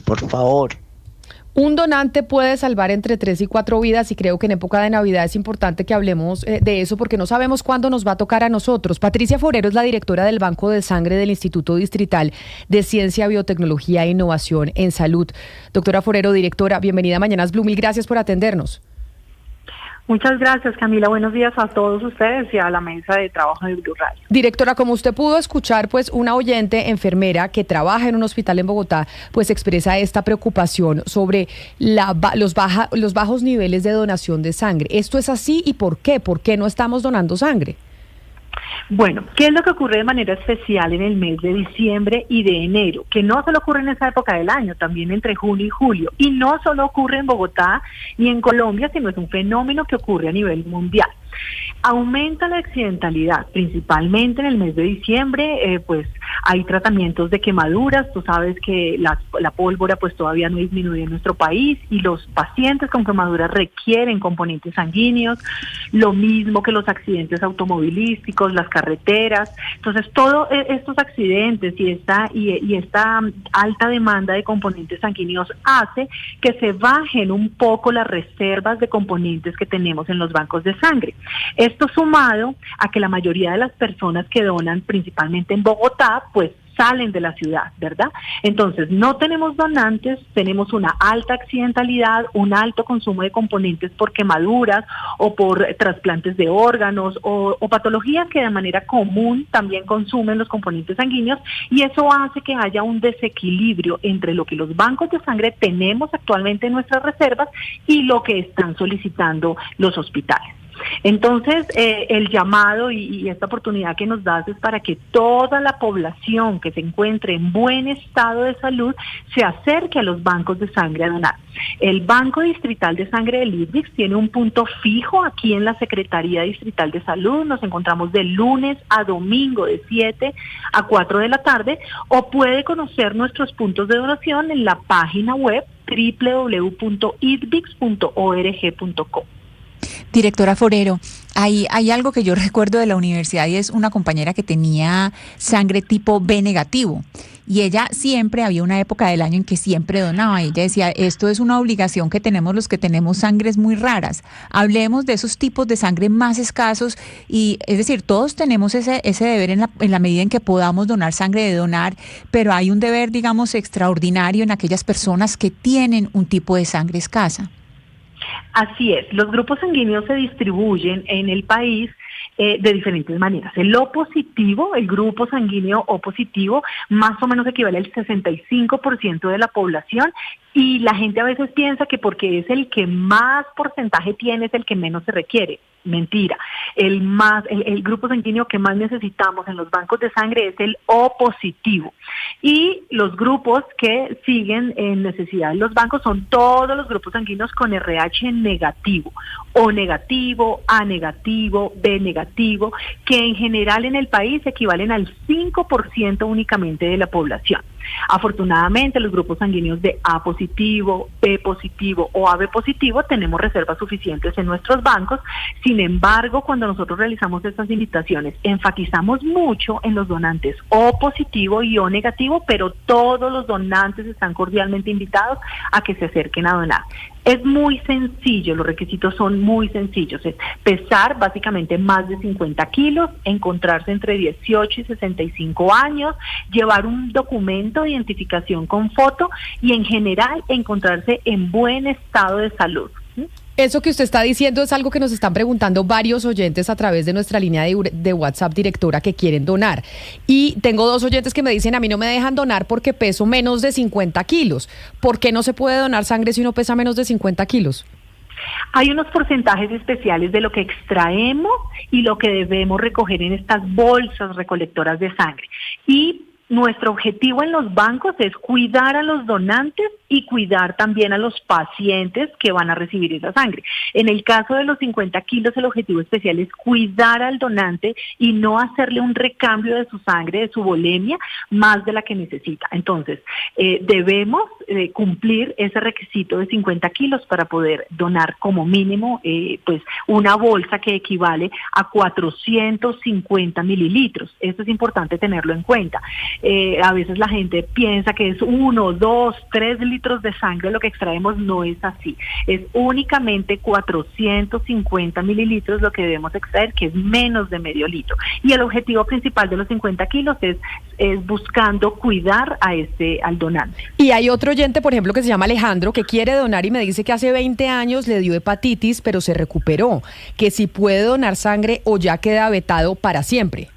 por favor. Un donante puede salvar entre 3 y 4 vidas y creo que en época de Navidad es importante que hablemos de eso porque no sabemos cuándo nos va a tocar a nosotros. Patricia Forero es la directora del Banco de Sangre del Instituto Distrital de Ciencia, Biotecnología e Innovación en Salud. Doctora Forero, directora, bienvenida a Mañanas Blue. Mil gracias por atendernos. Muchas gracias, Camila. Buenos días a todos ustedes y a la mesa de trabajo de Blue Radio. Directora, como usted pudo escuchar, pues una oyente enfermera que trabaja en un hospital en Bogotá, pues expresa esta preocupación sobre los bajos niveles de donación de sangre. ¿Esto es así y por qué? ¿Por qué no estamos donando sangre? Bueno, ¿qué es lo que ocurre de manera especial en el mes de diciembre y de enero? Que no solo ocurre en esa época del año, también entre junio y julio. Y no solo ocurre en Bogotá ni en Colombia, sino es un fenómeno que ocurre a nivel mundial. Aumenta la accidentalidad, principalmente en el mes de diciembre, pues hay tratamientos de quemaduras, tú sabes que la pólvora pues todavía no disminuye en nuestro país y los pacientes con quemaduras requieren componentes sanguíneos, lo mismo que los accidentes automovilísticos, las carreteras. Entonces todos estos accidentes y esta alta demanda de componentes sanguíneos hace que se bajen un poco las reservas de componentes que tenemos en los bancos de sangre. Esto sumado a que la mayoría de las personas que donan, principalmente en Bogotá, pues salen de la ciudad, ¿verdad? Entonces, no tenemos donantes, tenemos una alta accidentalidad, un alto consumo de componentes por quemaduras o por trasplantes de órganos o patologías que de manera común también consumen los componentes sanguíneos y eso hace que haya un desequilibrio entre lo que los bancos de sangre tenemos actualmente en nuestras reservas y lo que están solicitando los hospitales. Entonces, el llamado y esta oportunidad que nos das es para que toda la población que se encuentre en buen estado de salud se acerque a los bancos de sangre a donar. El Banco Distrital de Sangre del IDVIX tiene un punto fijo aquí en la Secretaría Distrital de Salud. Nos encontramos de lunes a domingo de 7 a 4 de la tarde o puede conocer nuestros puntos de donación en la página web www.idvix.org.co. Directora Forero, hay algo que yo recuerdo de la universidad y es una compañera que tenía sangre tipo B negativo y ella siempre, había una época del año en que siempre donaba y ella decía, esto es una obligación que tenemos los que tenemos sangres muy raras. Hablemos de esos tipos de sangre más escasos y es decir, todos tenemos ese deber en la medida en que podamos donar sangre de donar, pero hay un deber, digamos, extraordinario en aquellas personas que tienen un tipo de sangre escasa. Así es, los grupos sanguíneos se distribuyen en el país de diferentes maneras. El O positivo, el grupo sanguíneo O positivo, más o menos equivale al 65% de la población y la gente a veces piensa que porque es el que más porcentaje tiene es el que menos se requiere. Mentira. El grupo sanguíneo que más necesitamos en los bancos de sangre es el O positivo. Y los grupos que siguen en necesidad de los bancos son todos los grupos sanguíneos con RH negativo, O negativo, A negativo, B negativo, que en general en el país equivalen al 5% únicamente de la población. Afortunadamente, los grupos sanguíneos de A positivo, B positivo o AB positivo tenemos reservas suficientes en nuestros bancos. Sin embargo, cuando nosotros realizamos estas invitaciones, enfatizamos mucho en los donantes O positivo y O negativo, pero todos los donantes están cordialmente invitados a que se acerquen a donar. Es muy sencillo, los requisitos son muy sencillos, es pesar básicamente más de 50 kilos, encontrarse entre 18 y 65 años, llevar un documento de identificación con foto y en general encontrarse en buen estado de salud. Eso que usted está diciendo es algo que nos están preguntando varios oyentes a través de nuestra línea de WhatsApp, directora, que quieren donar. Y tengo 2 oyentes que me dicen, a mí no me dejan donar porque peso menos de 50 kilos. ¿Por qué no se puede donar sangre si uno pesa menos de 50 kilos? Hay unos porcentajes especiales de lo que extraemos y lo que debemos recoger en estas bolsas recolectoras de sangre. Y nuestro objetivo en los bancos es cuidar a los donantes y cuidar también a los pacientes que van a recibir esa sangre. En el caso de los 50 kilos, el objetivo especial es cuidar al donante y no hacerle un recambio de su sangre, de su volemia, más de la que necesita. Entonces, debemos cumplir ese requisito de 50 kilos para poder donar como mínimo pues una bolsa que equivale a 450 mililitros. Esto es importante tenerlo en cuenta. A veces la gente piensa que es 1, 2, 3 litros de sangre lo que extraemos. No es así. Es únicamente 450 mililitros lo que debemos extraer, que es menos de medio litro. Y el objetivo principal de los 50 kilos es buscando cuidar al donante. Y hay otro oyente, por ejemplo, que se llama Alejandro, que quiere donar y me dice que hace 20 años le dio hepatitis, pero se recuperó, que si puede donar sangre o ya queda vetado para siempre.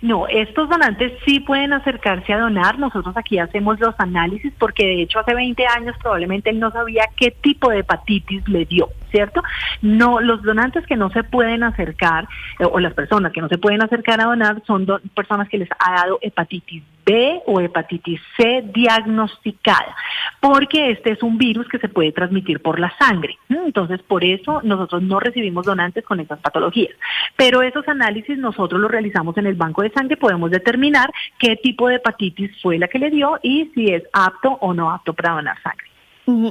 No, estos donantes sí pueden acercarse a donar. Nosotros aquí hacemos los análisis porque de hecho hace 20 años probablemente él no sabía qué tipo de hepatitis le dio, ¿cierto? No, los donantes que no se pueden acercar o las personas que no se pueden acercar a donar son personas que les ha dado hepatitis B o hepatitis C diagnosticada, porque este es un virus que se puede transmitir por la sangre. Entonces, por eso nosotros no recibimos donantes con esas patologías. Pero esos análisis nosotros los realizamos en el banco de sangre, podemos determinar qué tipo de hepatitis fue la que le dio y si es apto o no apto para donar sangre.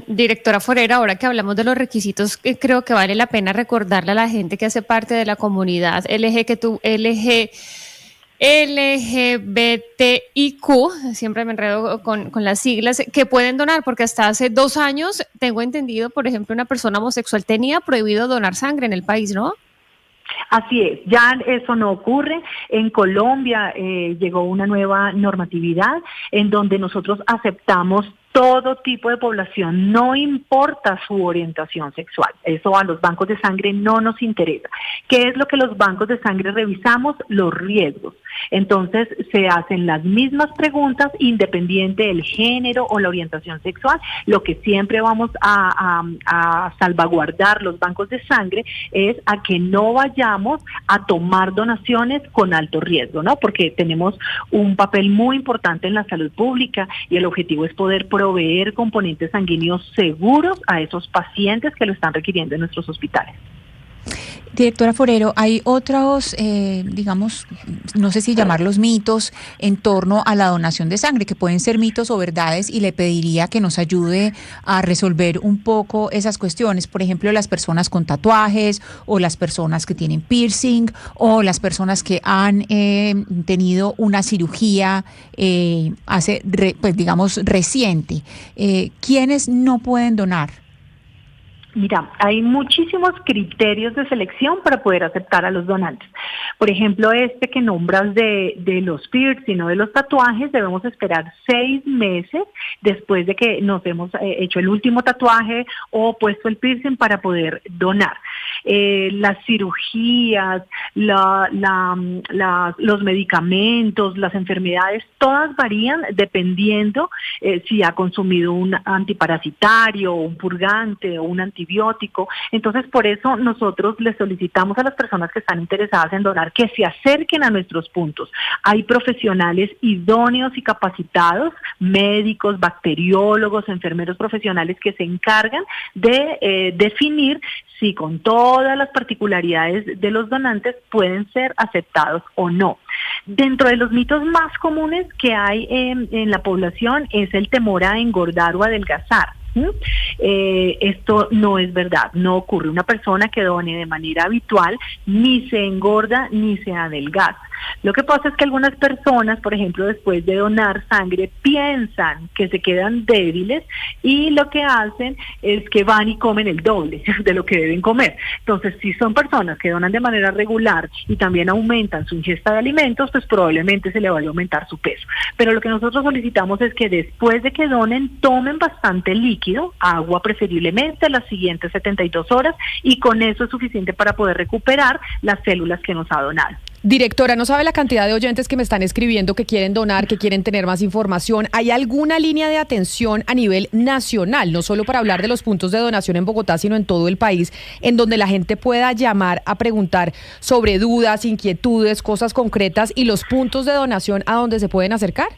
Directora Forero, ahora que hablamos de los requisitos, creo que vale la pena recordarle a la gente que hace parte de la comunidad LGBTIQ, siempre me enredo con las siglas, que pueden donar, porque hasta hace 2 años, tengo entendido, por ejemplo, una persona homosexual tenía prohibido donar sangre en el país, ¿no? Así es, ya eso no ocurre. En Colombia llegó una nueva normatividad en donde nosotros aceptamos todo tipo de población, no importa su orientación sexual. Eso a los bancos de sangre no nos interesa. ¿Qué es lo que los bancos de sangre revisamos? Los riesgos. Entonces se hacen las mismas preguntas independiente del género o la orientación sexual. Lo que siempre vamos a salvaguardar los bancos de sangre es a que no vayamos a tomar donaciones con alto riesgo, ¿no? Porque tenemos un papel muy importante en la salud pública y el objetivo es poder proveer componentes sanguíneos seguros a esos pacientes que lo están requiriendo en nuestros hospitales. Directora Forero, hay otros, digamos, no sé si llamarlos mitos en torno a la donación de sangre, que pueden ser mitos o verdades, y le pediría que nos ayude a resolver un poco esas cuestiones. Por ejemplo, las personas con tatuajes, o las personas que tienen piercing, o las personas que han tenido una cirugía reciente. ¿Quiénes no pueden donar? Mira, hay muchísimos criterios de selección para poder aceptar a los donantes. Por ejemplo, este que nombras de los piercing o de los tatuajes, debemos esperar 6 meses después de que nos hemos hecho el último tatuaje o puesto el piercing para poder donar. Las cirugías, los medicamentos, las enfermedades, todas varían dependiendo si ha consumido un antiparasitario, un purgante o un antibiótico. Entonces, por eso nosotros les solicitamos a las personas que están interesadas en donar que se acerquen a nuestros puntos. Hay profesionales idóneos y capacitados, médicos, bacteriólogos, enfermeros profesionales que se encargan de definir si con todas las particularidades de los donantes pueden ser aceptados o no. Dentro de los mitos más comunes que hay en la población es el temor a engordar o adelgazar. Esto no es verdad, no ocurre. Una persona que done de manera habitual ni se engorda ni se adelgaza. Lo que pasa es que algunas personas, por ejemplo, después de donar sangre, piensan que se quedan débiles y lo que hacen es que van y comen el doble de lo que deben comer. Entonces, si son personas que donan de manera regular y también aumentan su ingesta de alimentos, pues probablemente se le vaya a aumentar su peso. Pero lo que nosotros solicitamos es que después de que donen, tomen bastante líquido, agua preferiblemente, las siguientes 72 horas, y con eso es suficiente para poder recuperar las células que nos ha donado. Directora, ¿no sabe la cantidad de oyentes que me están escribiendo, que quieren donar, que quieren tener más información? ¿Hay alguna línea de atención a nivel nacional, no solo para hablar de los puntos de donación en Bogotá, sino en todo el país, en donde la gente pueda llamar a preguntar sobre dudas, inquietudes, cosas concretas y los puntos de donación a donde se pueden acercar?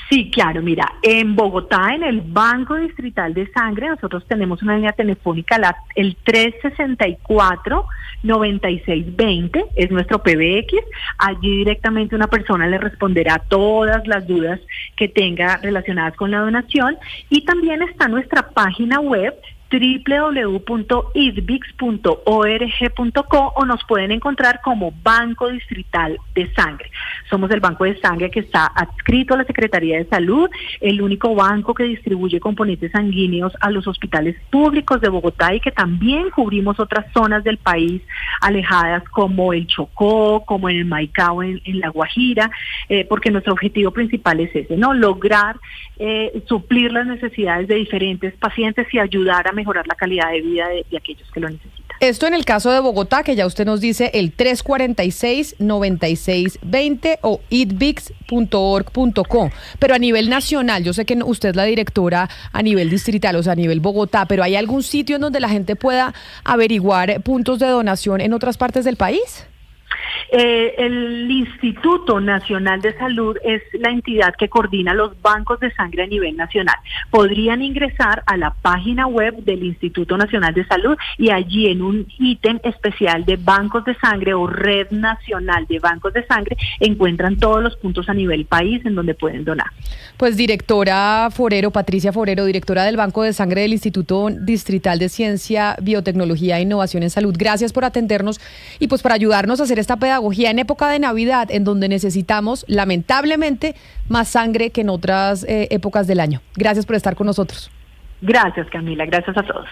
Sí, claro, mira, en Bogotá, en el Banco Distrital de Sangre, nosotros tenemos una línea telefónica, el 364-9620, es nuestro PBX. Allí directamente una persona le responderá todas las dudas que tenga relacionadas con la donación. Y también está nuestra página web www.idbix.org.co, o nos pueden encontrar como Banco Distrital de Sangre. Somos el banco de sangre que está adscrito a la Secretaría de Salud, el único banco que distribuye componentes sanguíneos a los hospitales públicos de Bogotá, y que también cubrimos otras zonas del país alejadas como el Chocó, como en el Maicao, en La Guajira, porque nuestro objetivo principal es ese, ¿no? Lograr suplir las necesidades de diferentes pacientes y ayudar a mejorar la calidad de vida de aquellos que lo necesitan. Esto en el caso de Bogotá, que ya usted nos dice el 346-9620 o idbix.org.co. Pero a nivel nacional, yo sé que usted es la directora a nivel distrital, o sea, a nivel Bogotá, pero ¿hay algún sitio en donde la gente pueda averiguar puntos de donación en otras partes del país? El Instituto Nacional de Salud es la entidad que coordina los bancos de sangre a nivel nacional. Podrían ingresar a la página web del Instituto Nacional de Salud y allí en un ítem especial de bancos de sangre o red nacional de bancos de sangre encuentran todos los puntos a nivel país en donde pueden donar. Pues directora Forero, Patricia Forero, directora del Banco de Sangre del Instituto Distrital de Ciencia, Biotecnología e Innovación en Salud, gracias por atendernos y pues para ayudarnos a hacer esta pedagogía en época de Navidad, en donde necesitamos, lamentablemente, más sangre que en otras épocas del año. Gracias por estar con nosotros. Gracias, Camila. Gracias a todos.